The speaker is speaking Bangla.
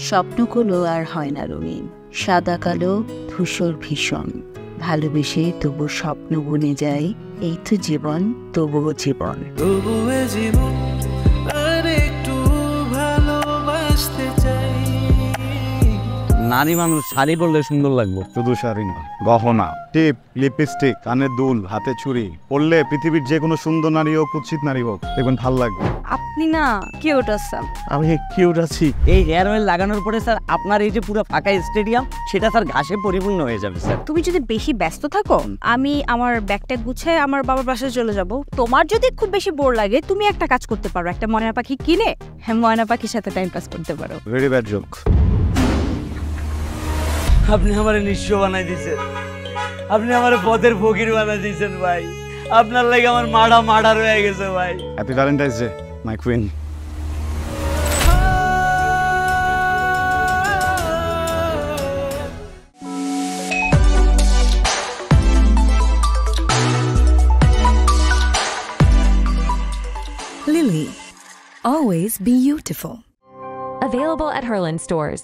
স্বপ্নগুলো আর হয় না রঙিন, সাদা কালো ধূসর ভীষণ। ভালোবেসে তবু স্বপ্ন বুনে যায়, এই তো জীবন, তবুও জীবন। নারী মানুষ শাড়ি পরলে সুন্দর লাগবে। শুধু শাড়ি না, গহনা, টিপ, লিপস্টিক, কানের দুল, হাতে চুড়ি পরলে পৃথিবীর যে কোনো সুন্দর নারী হোক, কুৎসিত নারী হোক, দেখবেন ভাল লাগবে। আপনি না কিউট আছেন। আমি কিউট আছি। এই হেয়ার অয়েল লাগানোর পরে স্যার আপনার এই যে পুরো ফাঁকা স্টেডিয়াম, সেটা স্যার ঘাসে পরিপূর্ণ হয়ে যাবে স্যার। তুমি যদি বেশি ব্যস্ত থাকো, আমি আমার ব্যাগটা গুছিয়ে আমার বাবার বাসায় চলে যাব। তোমার যদি খুব বেশি বোর লাগে, তুমি একটা কাজ করতে পারো, একটা ময়না পাখি কিনে ময়না পাখির সাথে টাইম পাস করতে পারো। Very bad joke. আপনি আমারে নিঃস্ব বানাই দিয়েছেন, আপনি আমার পথের ফকির বানাই দিয়েছেন ভাই। আপনার লাগে আমার মার্ডার হয়ে গেছে ভাই। Happy Valentine's day my queen. Lily, always beautiful. Available at Herland stores.